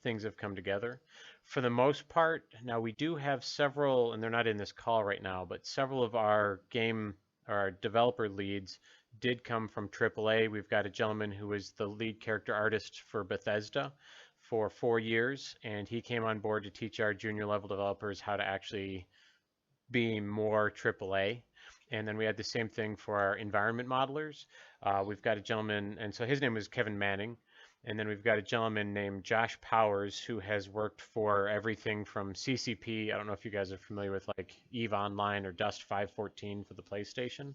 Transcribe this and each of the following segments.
things have come together. For the most part, now we do have several, and they're not in this call right now, but several of our game or our developer leads did come from AAA. We've got a gentleman who was the lead character artist for Bethesda for 4 years, and he came on board to teach our junior level developers how to actually be more AAA. And then we had the same thing for our environment modelers. We've got a gentleman, and so his name was Kevin Manning. And then we've got a gentleman named Josh Powers who has worked for everything from CCP. I don't know if you guys are familiar with like EVE Online or Dust 514 for the PlayStation.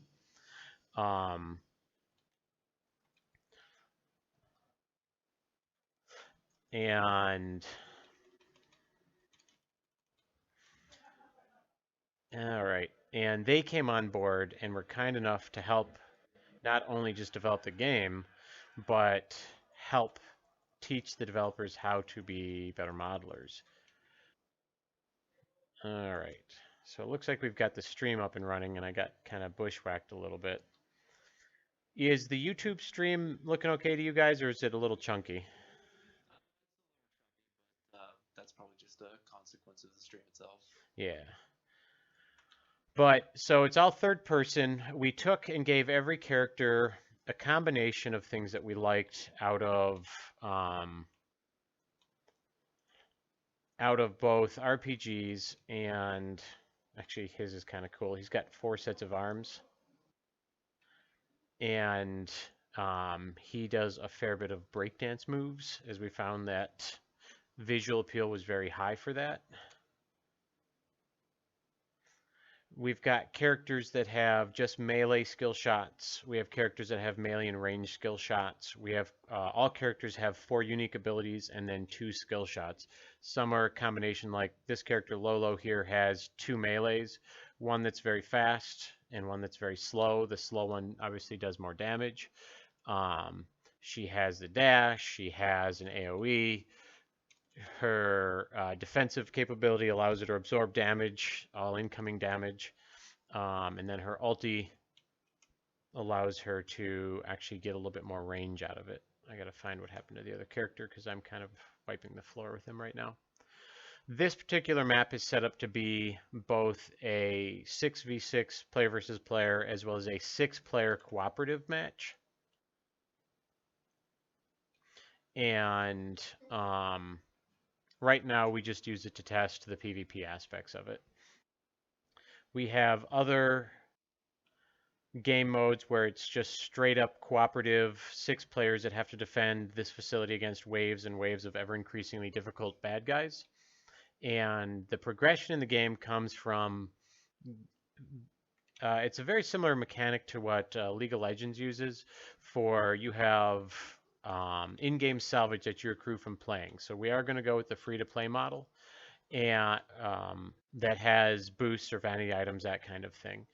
Um, and all right. And they came on board and were kind enough to help not only just develop the game, but help teach the developers how to be better modelers. All right. So it looks like we've got the stream up and running, and I got kind of bushwhacked a little bit. Is the YouTube stream looking okay to you guys, or is it a little chunky? That's probably just a consequence of the stream itself. Yeah. But so it's all third person. We took and gave every character a combination of things that we liked um, out of both RPGs and actually his is kind of cool. He's got 4 sets of arms, and he does a fair bit of breakdance moves, as we found that visual appeal was very high for that. We've got characters that have just melee skill shots. We have characters that have melee and range skill shots. We have all characters have 4 unique abilities and then 2 skill shots. Some are a combination, like this character Lolo here has 2 melees, one that's very fast and one that's very slow. The slow one obviously does more damage. Um, she has the dash. She has an AOE. Her defensive capability allows her to absorb damage, all incoming damage. And then her ulti allows her to actually get a little bit more range out of it. I gotta find what happened to the other character because I'm kind of wiping the floor with him right now. This particular map is set up to be both a 6v6 player versus player as well as a 6-player cooperative match. And right now we just use it to test the PvP aspects of it. We have other game modes where it's just straight up cooperative 6 players that have to defend this facility against waves and waves of ever increasingly difficult bad guys. And the progression in the game comes from it's a very similar mechanic to what League of Legends uses for you have in-game salvage that you accrue from playing. So we are going to go with the free-to-play model, and that has boosts or vanity items, that kind of thing.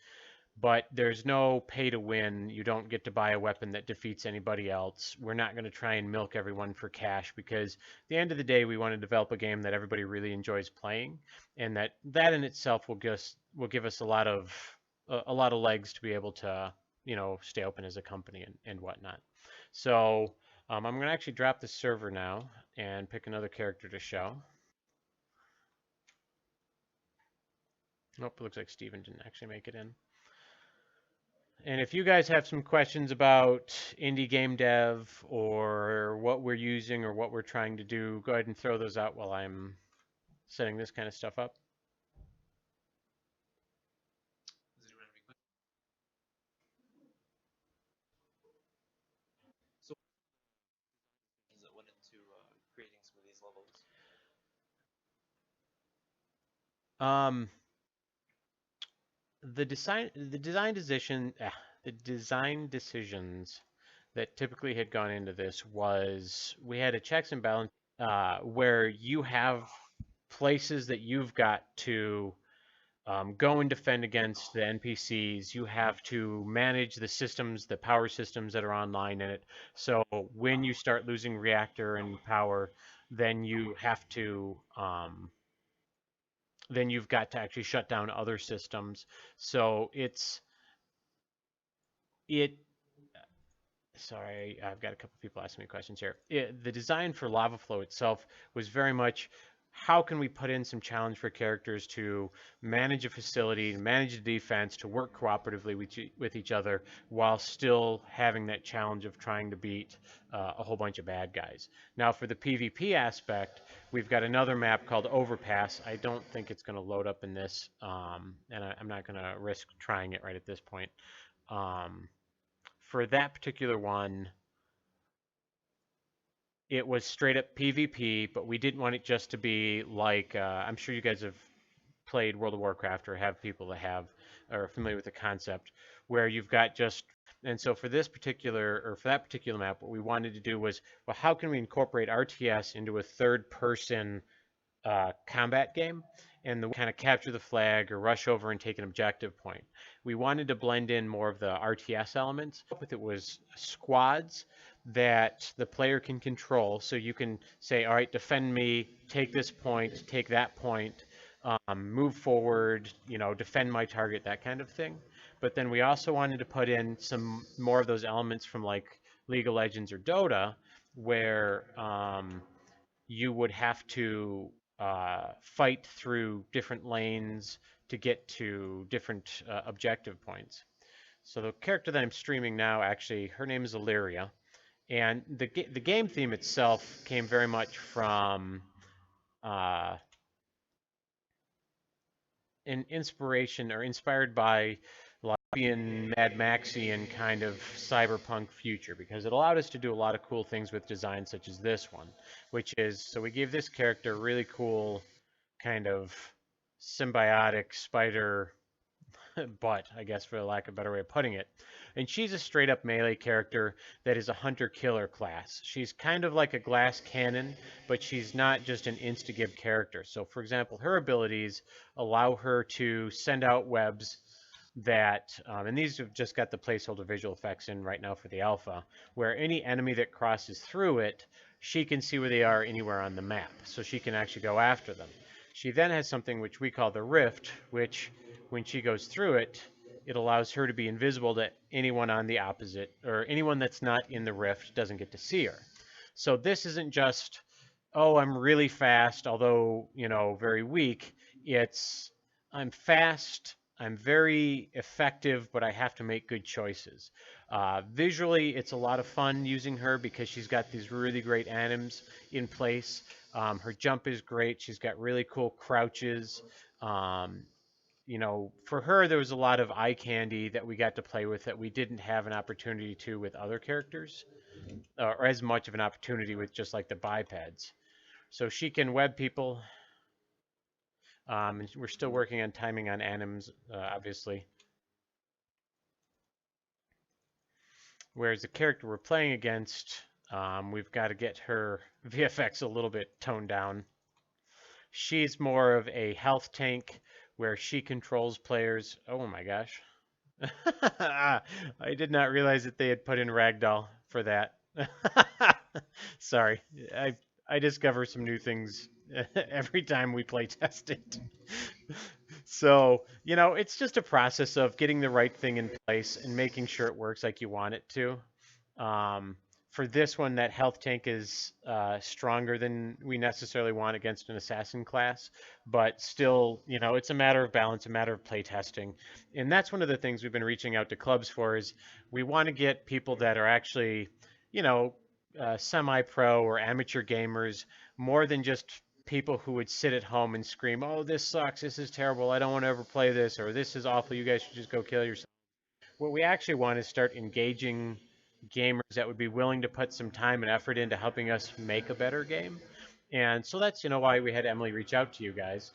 But there's no pay to win. You don't get to buy a weapon that defeats anybody else. We're not going to try and milk everyone for cash because at the end of the day, we want to develop a game that everybody really enjoys playing, and that in itself will give us a lot of legs to be able to stay open as a company and whatnot. So I'm going to actually drop the server now and pick another character to show. Nope, it looks like Steven didn't actually make it in. And if you guys have some questions about indie game dev or what we're using or what we're trying to do, go ahead and throw those out while I'm setting this kind of stuff up. Does anyone have any questions? So, what that went into creating some of these levels? Um, the design decisions that typically had gone into this was we had a checks and balance where you have places that you've got to go and defend against the NPCs. You have to manage the systems, the power systems that are online in it. So when you start losing reactor and power, then you have to then you've got to actually shut down other systems. So it Sorry, I've got a couple people asking me questions here. The design for Lava Flow itself was very much how can we put in some challenge for characters to manage a facility, manage the defense, to work cooperatively with each other while still having that challenge of trying to beat a whole bunch of bad guys. Now, for the PvP aspect, we've got another map called Overpass. I don't think it's going to load up in this, and I'm not going to risk trying it right at this point. Um, for that particular one, it was straight up PvP, but we didn't want it just to be like I'm sure you guys have played World of Warcraft or have people that have are familiar with the concept where you've got just and so for this particular or for that particular map, what we wanted to do was, well, how can we incorporate RTS into a third person combat game and the kind of capture the flag or rush over and take an objective point. We wanted to blend in more of the RTS elements. With it was squads that the player can control. So you can say, all right, defend me, take this point, take that point, move forward, defend my target, that kind of thing. But then we also wanted to put in some more of those elements from like League of Legends or Dota, where you would have to fight through different lanes to get to different objective points. So the character that I'm streaming now, actually, her name is Illyria, and the game theme itself came very much from uh, an inspiration or inspired by like being Mad Maxian kind of cyberpunk future because it allowed us to do a lot of cool things with design such as this one, which is so we gave this character really cool kind of symbiotic spider butt, I guess, for lack of a better way of putting it. And she's a straight up melee character that is a hunter killer class. She's kind of like a glass cannon, but she's not just an insta give character. So, for example, her abilities allow her to send out webs that, and these have just got the placeholder visual effects in right now for the alpha, where any enemy that crosses through it, she can see where they are anywhere on the map. So she can actually go after them. She then has something which we call the Rift, which when she goes through it, it allows her to be invisible to anyone on the opposite, or anyone that's not in the Rift doesn't get to see her. So this isn't just, oh, I'm really fast, although, very weak. It's, I'm fast, I'm very effective, but I have to make good choices. Visually, it's a lot of fun using her because she's got these really great anims in place. Her jump is great. She's got really cool crouches. Um, for her, there was a lot of eye candy that we got to play with that we didn't have an opportunity to with other characters, or as much of an opportunity with just like the bipeds. So she can web people. And we're still working on timing on anims, obviously. Whereas the character we're playing against, we've got to get her VFX a little bit toned down. She's more of a health tank where she controls players. Oh my gosh. I did not realize that they had put in Ragdoll for that. Sorry. I discover some new things every time we play test it. So, it's just a process of getting the right thing in place and making sure it works like you want it to. Um, for this one, that health tank is stronger than we necessarily want against an assassin class, but still, it's a matter of balance, a matter of play testing. And that's one of the things we've been reaching out to clubs for is we want to get people that are actually, semi-pro or amateur gamers more than just people who would sit at home and scream, "Oh, this sucks. This is terrible. I don't want to ever play this," or "This is awful. You guys should just go kill yourself." What we actually want is start engaging gamers that would be willing to put some time and effort into helping us make a better game. And so that's why we had Emily reach out to you guys,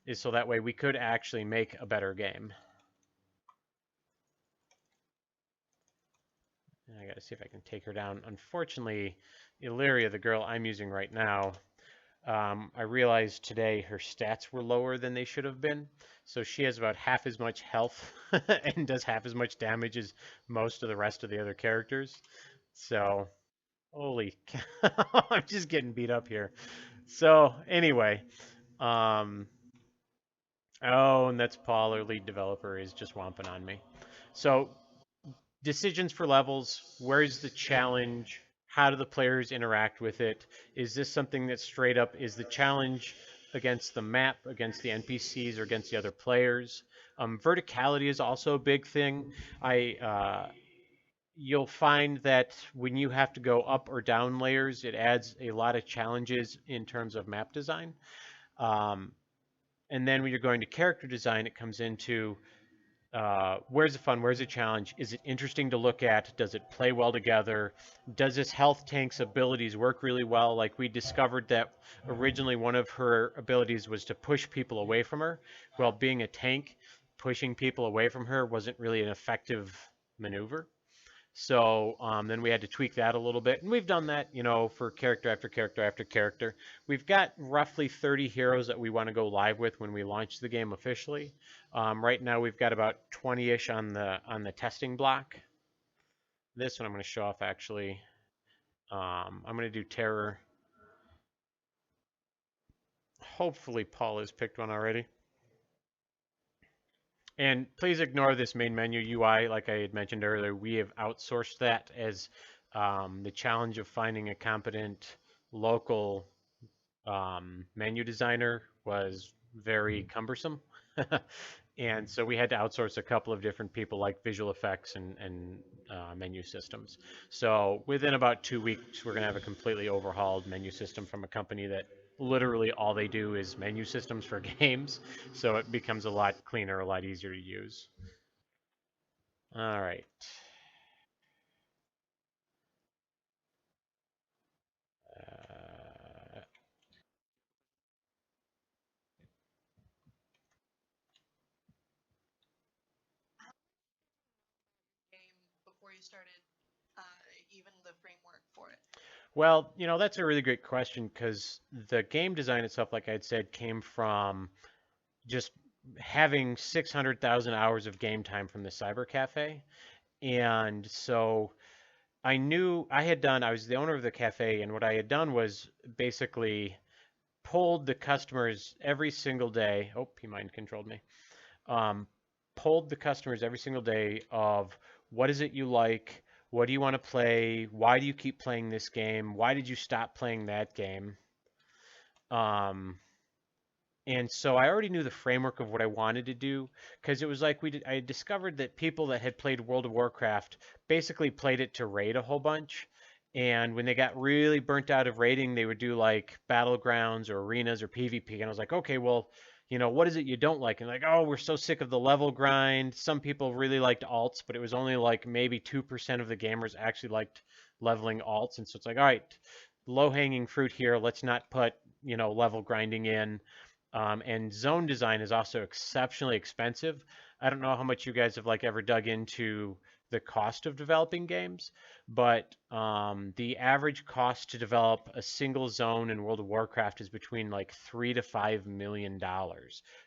is so that way we could actually make a better game. And I got to see if I can take her down. Unfortunately, Illyria, the girl I'm using right now, I realized today her stats were lower than they should have been. So she has about half as much health and does half as much damage as most of the rest of the other characters. So, holy cow, I'm just getting beat up here. So, anyway, um, oh, and that's Paul, our lead developer, is just womping on me. So, decisions for levels. Where's the challenge? How do the players interact with it? Is this something that straight up is the challenge against the map, against the NPCs, or against the other players? Verticality is also a big thing. You'll find that when you have to go up or down layers, it adds a lot of challenges in terms of map design. Um, and then when you're going to character design, it comes into where's the fun? Where's the challenge? Is it interesting to look at? Does it play well together? Does this health tank's abilities work really well? Like we discovered that originally one of her abilities was to push people away from her. Well, being a tank, pushing people away from her wasn't really an effective maneuver. So then we had to tweak that a little bit. And we've done that, for character after character after character. We've got roughly 30 heroes that we want to go live with when we launch the game officially. Right now we've got about 20-ish on the testing block. This one I'm going to show off actually. I'm going to do Terror. Hopefully Paul has picked one already. And please ignore this main menu UI. Like I had mentioned earlier, we have outsourced that as the challenge of finding a competent local menu designer was very cumbersome. And so we had to outsource a couple of different people like visual effects and menu systems. So within about 2 weeks, we're going to have a completely overhauled menu system from a company that literally all they do is menu systems for games. So it becomes a lot cleaner, a lot easier to use. All right. Game before you started even the framework for it? Well, that's a really great question because the game design itself, like I'd said, came from just having 600,000 hours of game time from the Cyber Cafe. And so I was the owner of the cafe, and what I had done was basically pulled the customers every single day. Oh, he mind controlled me. Um, Polled the customers every single day of what is it you like? What do you want to play? Why do you keep playing this game? Why did you stop playing that game? Um, and so I already knew the framework of what I wanted to do because it was like I had discovered that people that had played World of Warcraft basically played it to raid a whole bunch. And when they got really burnt out of raiding, they would do like battlegrounds or arenas or PvP. And I was like, okay, well, what is it you don't like? And like, oh, we're so sick of the level grind. Some people really liked alts, but it was only like maybe 2% of the gamers actually liked leveling alts. And so it's like, all right, low hanging fruit here. Let's not put, level grinding in. And zone design is also exceptionally expensive. I don't know how much you guys have like ever dug into the cost of developing games, but the average cost to develop a single zone in World of Warcraft is between like $3 to $5 million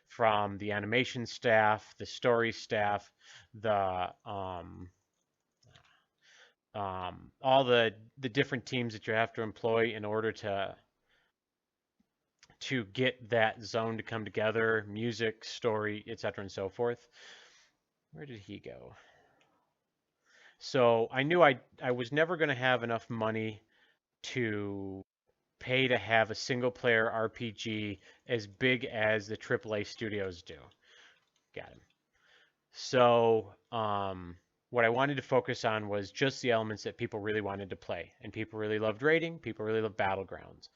from the animation staff, the story staff, the all the different teams that you have to employ in order to get that zone to come together, music, story, etc., and so forth. Where did he go? So I knew I was never going to have enough money to pay to have a single player RPG as big as the AAA studios do. Got him. So what I wanted to focus on was just the elements that people really wanted to play, and people really loved raiding, people really loved battlegrounds.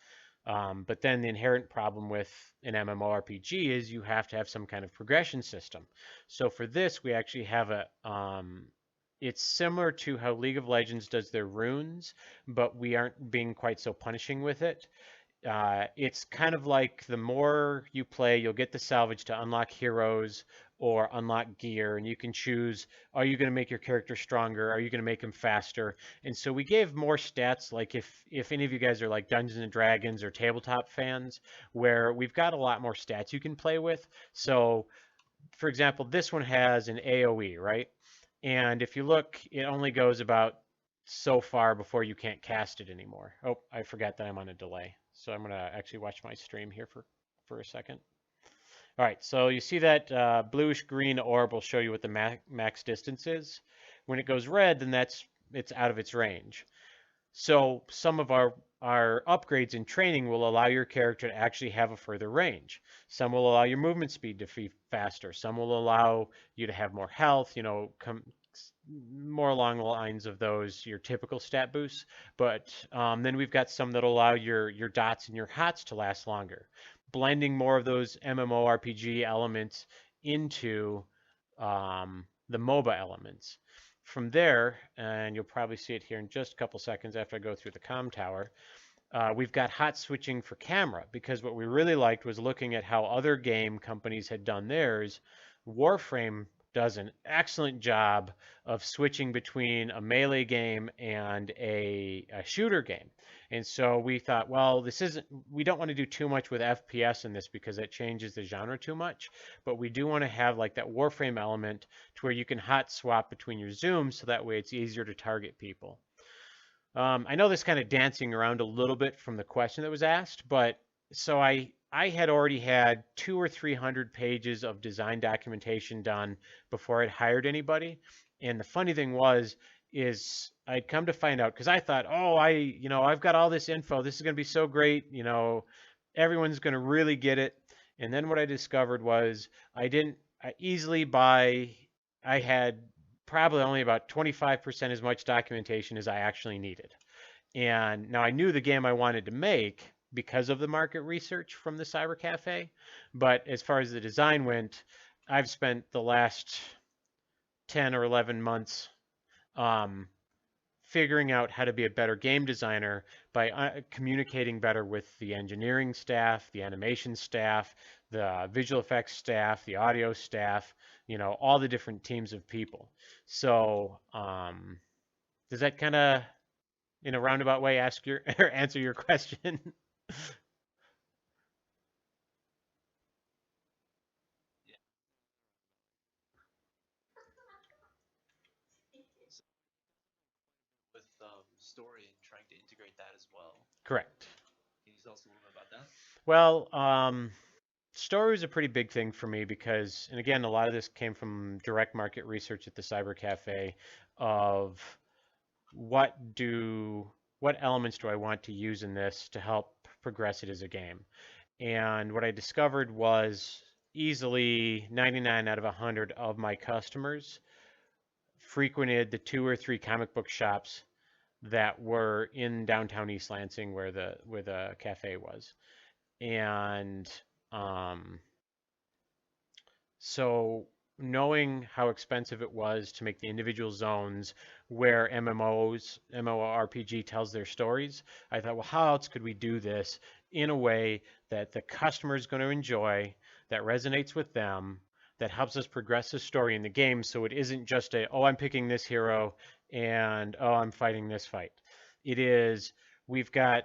But then the inherent problem with an MMORPG is you have to have some kind of progression system. So for this, we actually have it's similar to how League of Legends does their runes, but we aren't being quite so punishing with it. It's kind of like the more you play, you'll get the salvage to unlock heroes or unlock gear, and you can choose, are you going to make your character stronger? Are you going to make him faster? And so we gave more stats, like if any of you guys are like Dungeons and Dragons or tabletop fans, where we've got a lot more stats you can play with. So, for example, this one has an AoE, right? And if you look, it only goes about so far before you can't cast it anymore. Oh, I forgot that I'm on a delay. So I'm going to actually watch my stream here for a second. All right, so you see that bluish green orb will show you what the max distance is. When it goes red, then it's out of its range. So some of our upgrades in training will allow your character to actually have a further range. Some will allow your movement speed to be faster. Some will allow you to have more health, more along the lines of those your typical stat boosts. But then we've got some that allow your dots and your hots to last longer, blending more of those MMORPG elements into the MOBA elements. From there, and you'll probably see it here in just a couple seconds after I go through the comm tower, we've got hot switching for camera, because what we really liked was looking at how other game companies had done theirs. Warframe does an excellent job of switching between a melee game and a shooter game. And so we thought, well, we don't want to do too much with FPS in this because that changes the genre too much, but we do want to have like that Warframe element to where you can hot swap between your zooms so that way it's easier to target people. I know this kind of dancing around a little bit from the question that was asked, but so I had already had 200 or 300 pages of design documentation done before I'd hired anybody. And the funny thing is I'd come to find out because I thought, oh, I've got all this info. This is going to be so great. Everyone's going to really get it. And then what I discovered was I had probably only about 25% as much documentation as I actually needed. And now I knew the game I wanted to make because of the market research from the Cyber Cafe. But as far as the design went, I've spent the last 10 or 11 months figuring out how to be a better game designer by communicating better with the engineering staff, the animation staff, the visual effects staff, the audio staff, all the different teams of people. So does that kind of, in a roundabout way, ask your or answer your question? Yeah. So with story and trying to integrate that as well. Correct. Can you tell us a little bit about that? Well, story is a pretty big thing for me because, and again, a lot of this came from direct market research at the Cyber Cafe of what elements do I want to use in this to help progress it as a game. And what I discovered was easily 99 out of 100 of my customers frequented the 2 or 3 comic book shops that were in downtown East Lansing where the cafe was. And um, so knowing how expensive it was to make the individual zones where MMORPG tells their stories, I thought, well, how else could we do this in a way that the customer is going to enjoy, that resonates with them, that helps us progress the story in the game so it isn't just oh, I'm picking this hero and oh, I'm fighting this fight. It is, we've got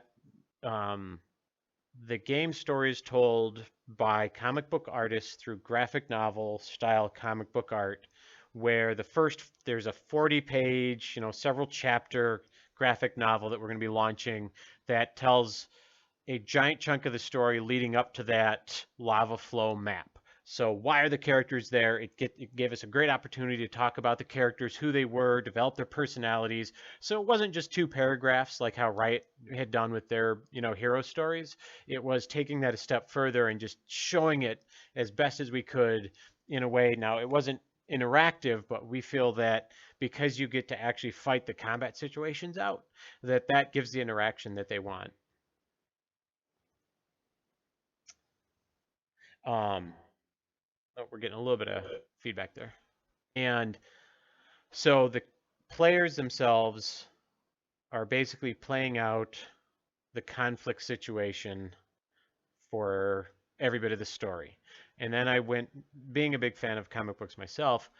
the game story is told by comic book artists through graphic novel style comic book art, where there's a 40-page, several chapter graphic novel that we're going to be launching that tells a giant chunk of the story leading up to that lava flow map. So why are the characters there? It gave us a great opportunity to talk about the characters, who they were, develop their personalities. So it wasn't just 2 paragraphs like how Riot had done with their, hero stories. It was taking that a step further and just showing it as best as we could in a way. Now, it wasn't interactive, but we feel that because you get to actually fight the combat situations out, that gives the interaction that they want. Um, oh, we're getting a little bit of feedback there. And so the players themselves are basically playing out the conflict situation for every bit of the story. And then I went, being a big fan of comic books myself,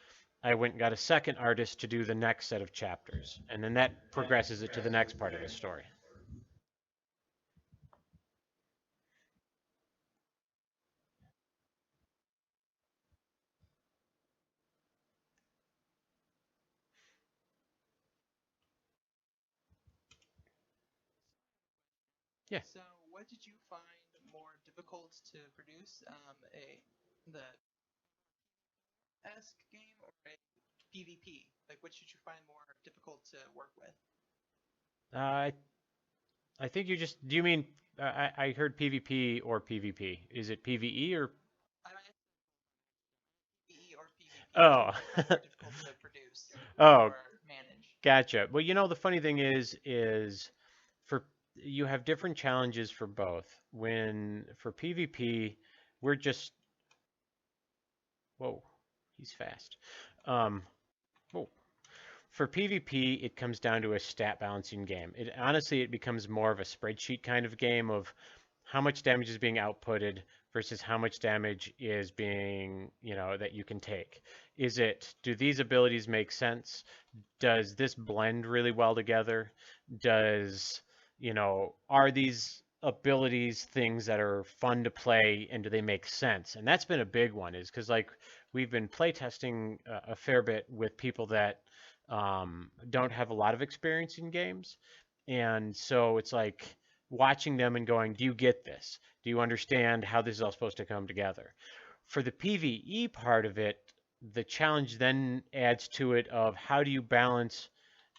I went and got a second artist to do the next set of chapters. And then that progresses it to the next part of the story. Yeah. So, what did you find more difficult to produce? The esque game or a PvP? Like, which did you find more difficult to work with? I think you just. Do you mean? I heard PvP or PvP. Is it PvE or? I don't know, PvE or PvP. Oh. Which one was more difficult to produce Oh, or manage? gotcha. Well, the funny thing is for you have different challenges for both. When for PvP, we're just. Whoa, he's fast. Um, whoa. For PvP, it comes down to a stat balancing game. Honestly, it becomes more of a spreadsheet kind of game of how much damage is being outputted versus how much damage is being, that you can take. Do these abilities make sense? Does this blend really well together? Are these abilities things that are fun to play and do they make sense? And that's been a big one is because like we've been playtesting a fair bit with people that don't have a lot of experience in games. And so it's like watching them and going, do you get this? Do you understand how this is all supposed to come together? For the PvE part of it, the challenge then adds to it of how do you balance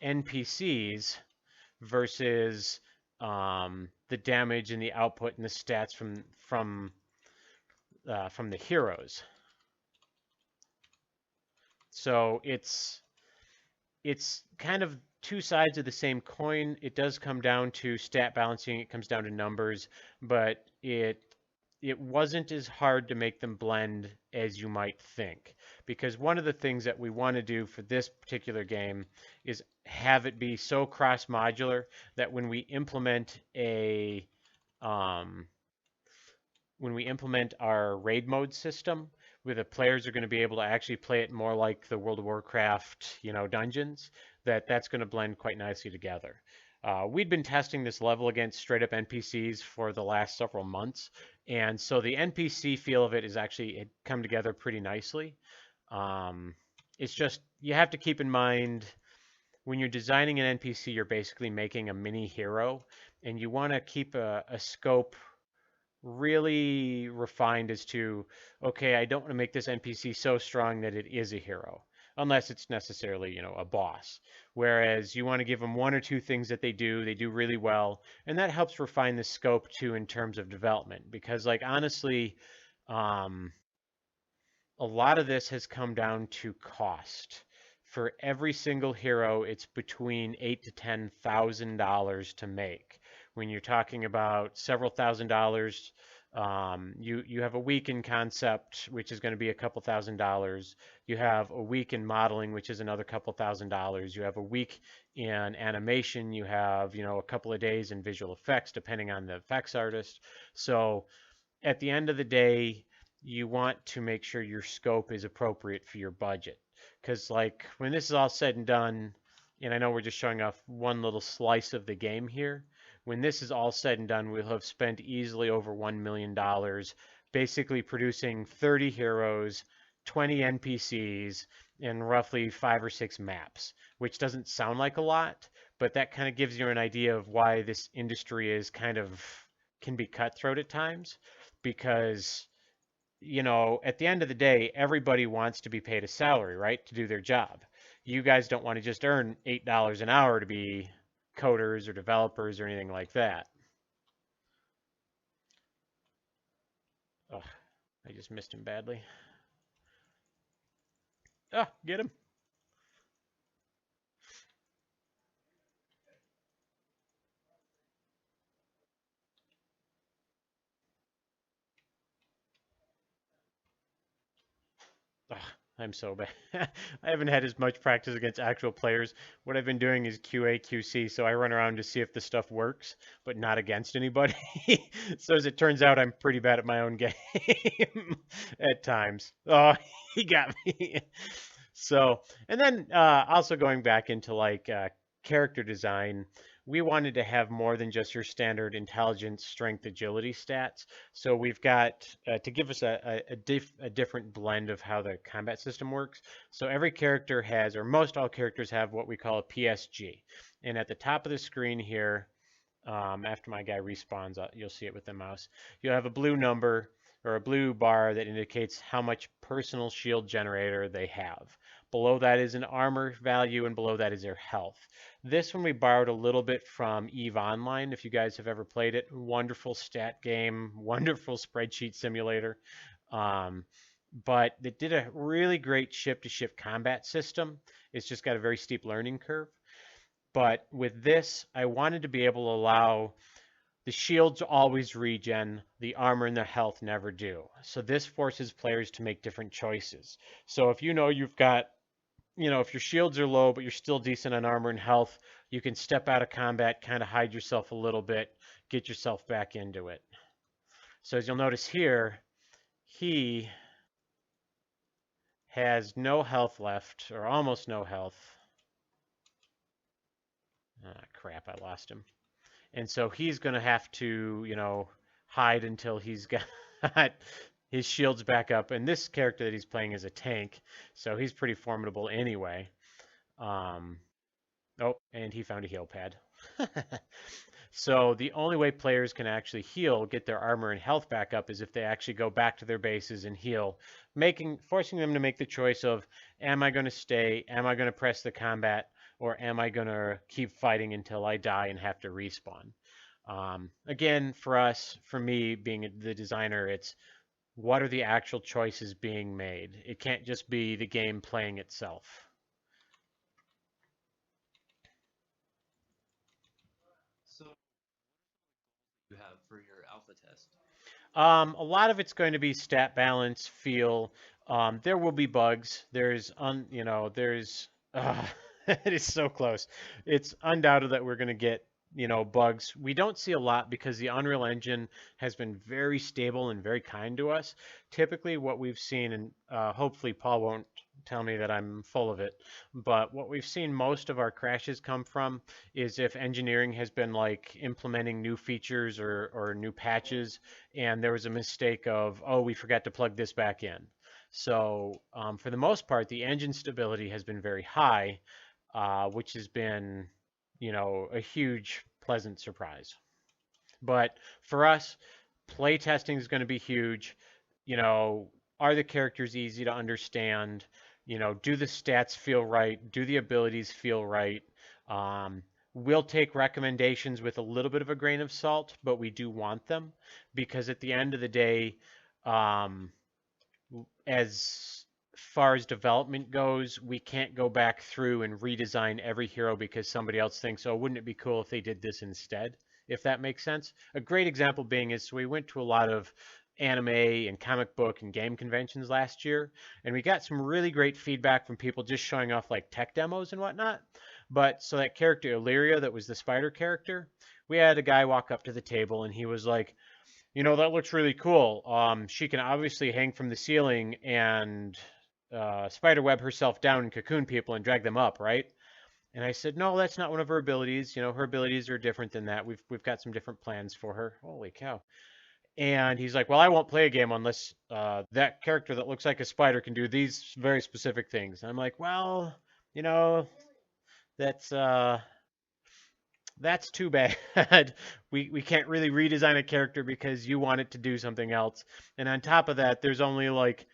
NPCs versus the damage and the output and the stats from the heroes. So it's kind of two sides of the same coin. It does come down to stat balancing. It comes down to numbers, but it wasn't as hard to make them blend as you might think. Because one of the things that we want to do for this particular game is have it be so cross-modular that when we implement our raid mode system, where the players are going to be able to actually play it more like the World of Warcraft, dungeons, that's going to blend quite nicely together. We'd been testing this level against straight up NPCs for the last several months, and so the NPC feel of it is actually come together pretty nicely. It's just you have to keep in mind when you're designing an NPC, you're basically making a mini hero, and you want to keep a scope really refined as to, okay, I don't want to make this NPC so strong that it is a hero, unless it's necessarily, a boss. Whereas you want to give them one or two things that they do really well, and that helps refine the scope too in terms of development. Because, like, honestly, a lot of this has come down to cost. For every single hero, it's between $8,000 to $10,000 to make. When you're talking about several $1,000s, you have a week in concept, which is going to be a couple $1,000s. You have a week in modeling, which is another couple $1,000s. You have a week in animation. You have, a couple of days in visual effects, depending on the effects artist. So at the end of the day, you want to make sure your scope is appropriate for your budget. Because, like, when this is all said and done, and I know we're just showing off one little slice of the game here, when this is all said and done, we'll have spent easily over $1 million basically producing 30 heroes, 20 NPCs, and roughly 5 or 6 maps, which doesn't sound like a lot, but that kind of gives you an idea of why this industry is can be cutthroat at times, because at the end of the day, everybody wants to be paid a salary, right, to do their job. You guys don't want to just earn $8 an hour to be coders or developers or anything like that. Oh, I just missed him badly. Ah, get him. Oh, I'm so bad. I haven't had as much practice against actual players. What I've been doing is QA, QC, so I run around to see if the stuff works, but not against anybody. So as it turns out, I'm pretty bad at my own game at times. Oh, he got me. So, and then also going back into like character design, we wanted to have more than just your standard intelligence, strength, agility stats. So we've got to give us a different blend of how the combat system works. So every character has, or most all characters have, what we call a PSG. And at the top of the screen here, after my guy respawns, you'll see it with the mouse. You'll have a blue number or a blue bar that indicates how much personal shield generator they have. Below that is an armor value, and below that is their health. This one we borrowed a little bit from EVE Online, if you guys have ever played it. Wonderful stat game, wonderful spreadsheet simulator. But it did a really great ship-to-ship combat system. It's just got a very steep learning curve. But with this, I wanted to be able to allow the shields always regen, the armor and the health never do. So this forces players to make different choices. So if you know you've got, if your shields are low, but you're still decent on armor and health, you can step out of combat, kind of hide yourself a little bit, get yourself back into it. So as you'll notice here, he has no health left, or almost no health. Ah, crap, I lost him. And so he's going to have to, hide until he's got his shields back up. And this character that he's playing is a tank, so he's pretty formidable anyway. Oh, and he found a heal pad. So the only way players can actually heal, get their armor and health back up, is if they actually go back to their bases and heal, forcing them to make the choice of, am I going to stay, am I going to press the combat, or am I going to keep fighting until I die and have to respawn? Again, for me, being the designer, it's what are the actual choices being made? It can't just be the game playing itself. So, you have for your alpha test? A lot of it's going to be stat balance, feel. There will be bugs. It is so close. It's undoubted that we're going to get, bugs. We don't see a lot because the Unreal Engine has been very stable and very kind to us. Typically what we've seen, and hopefully Paul won't tell me that I'm full of it, but what we've seen most of our crashes come from is if engineering has been like implementing new features or new patches, and there was a mistake of, oh, we forgot to plug this back in. So for the most part, the engine stability has been very high, which has been, a huge pleasant surprise. But for us, play testing is going to be huge. Are the characters easy to understand? Do the stats feel right? Do the abilities feel right? We'll take recommendations with a little bit of a grain of salt, but we do want them because at the end of the day, as far as development goes, we can't go back through and redesign every hero because somebody else thinks, oh, wouldn't it be cool if they did this instead? If that makes sense. A great example being is we went to a lot of anime and comic book and game conventions last year, and we got some really great feedback from people just showing off like tech demos and whatnot. But so that character Illyria, that was the spider character, we had a guy walk up to the table and he was like, that looks really cool. She can obviously hang from the ceiling and spiderweb herself down and cocoon people and drag them up, right? And I said, no, that's not one of her abilities. Her abilities are different than that. We've got some different plans for her. Holy cow. And he's like, well, I won't play a game unless that character that looks like a spider can do these very specific things. And I'm like, well, that's too bad. We can't really redesign a character because you want it to do something else. And on top of that, there's only like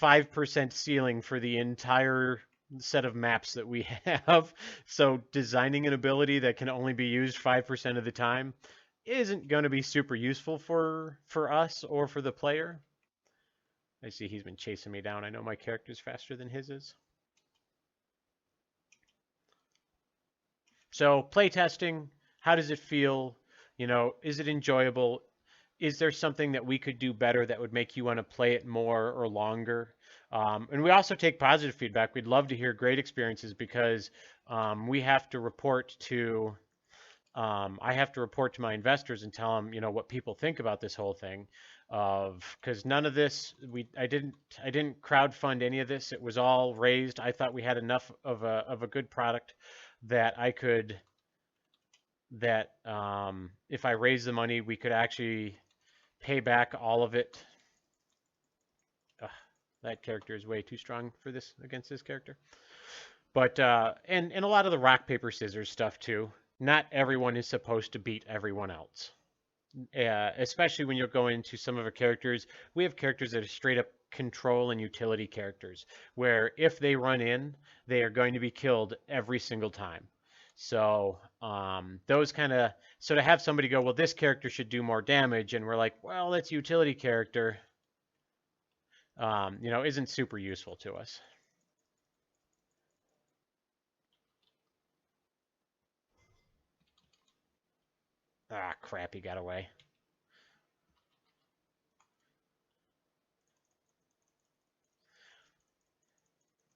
5% ceiling for the entire set of maps that we have. So designing an ability that can only be used 5% of the time isn't going to be super useful for us or for the player. I see he's been chasing me down. I know my character's faster than his is. So playtesting, how does it feel? Is it enjoyable? Is there something that we could do better that would make you want to play it more or longer? And we also take positive feedback. We'd love to hear great experiences because we have to report to, I have to report to my investors and tell them, what people think about this whole thing. Because none of this, I didn't crowdfund any of this. It was all raised. I thought we had enough of a good product that if I raise the money, we could actually pay back all of it. Ugh, that character is way too strong for this against this character. But and a lot of the rock paper scissors stuff too. Not everyone is supposed to beat everyone else. especially when you're going into some of our characters. We have characters that are straight up control and utility characters, where if they run in, they are going to be killed every single time. So those kind of so to have somebody go, well, this character should do more damage, and we're like, well, that's a utility character, isn't super useful to us. Ah, crap, he got away.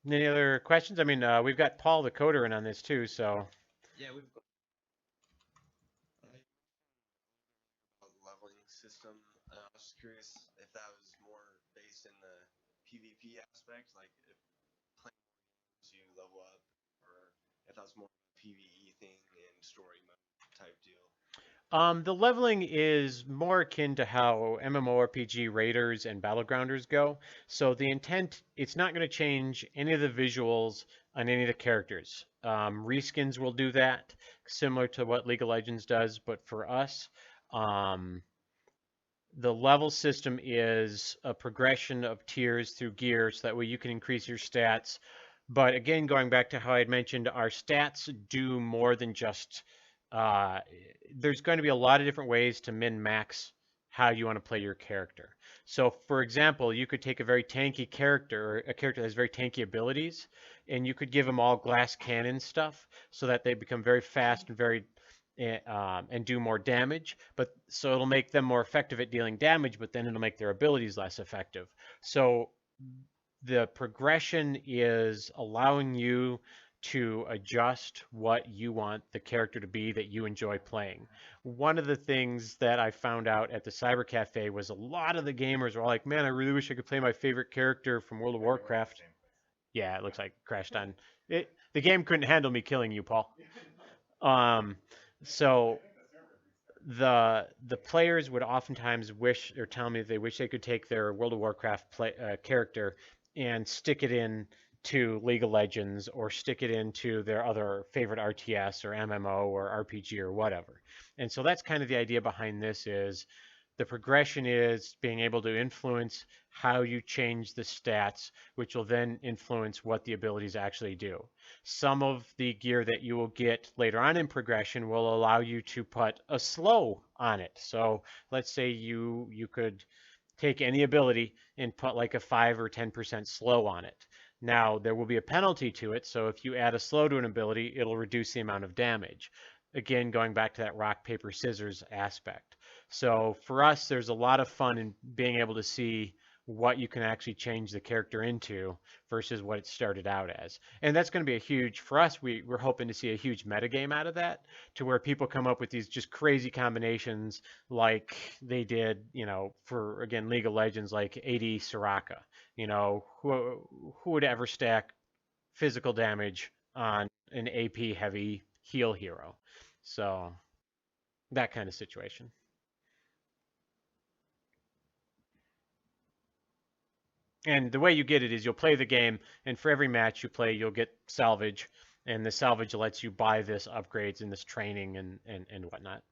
Any other questions? I mean, we've got Paul the coder in on this too, so Yeah, we've got a leveling system. I was just curious if that was more based in the PvP aspect, like if playing games you level up, or if that was more of a PvE thing and story mode type deal. the leveling is more akin to how MMORPG raiders and battlegrounders go. So the intent, it's not going to change any of the visuals on any of the characters. Reskins will do that, similar to what League of Legends does, but for us, the level system is a progression of tiers through gear, so that way you can increase your stats. But again, going back to how I had mentioned, our stats do more than just there's going to be a lot of different ways to min-max how you want to play your character. So, for example, you could take a very tanky character, or a character that has very tanky abilities, and you could give them all glass cannon stuff so that they become very fast and very and do more damage. But so it'll make them more effective at dealing damage, but then it'll make their abilities less effective. So the progression is allowing you to adjust what you want the character to be that you enjoy playing. One of the things that I found out at the Cyber Cafe was a lot of the gamers were like, man, I really wish I could play my favorite character from World of Warcraft. Yeah, it looks like it crashed on it. The game couldn't handle me killing you, Paul. So the players would oftentimes wish or tell me that they wish they could take their World of Warcraft character and stick it in to League of Legends or stick it into their other favorite RTS or MMO or RPG or whatever. And so that's kind of the idea behind this is the progression is being able to influence how you change the stats, which will then influence what the abilities actually do. Some of the gear that you will get later on in progression will allow you to put a slow on it. So let's say you could take any ability and put like a 5 or 10% slow on it. Now, there will be a penalty to it, so if you add a slow to an ability, it'll reduce the amount of damage. Again, going back to that rock, paper, scissors aspect. So for us, there's a lot of fun in being able to see what you can actually change the character into versus what it started out as. And that's going to be a huge, for us, we're hoping to see a huge metagame out of that, to where people come up with these just crazy combinations like they did, for, again, League of Legends, like AD Soraka. Who would ever stack physical damage on an AP heavy heal hero? So that kind of situation. And the way you get it is you'll play the game, and for every match you play, you'll get salvage, and the salvage lets you buy this upgrades and this training and whatnot.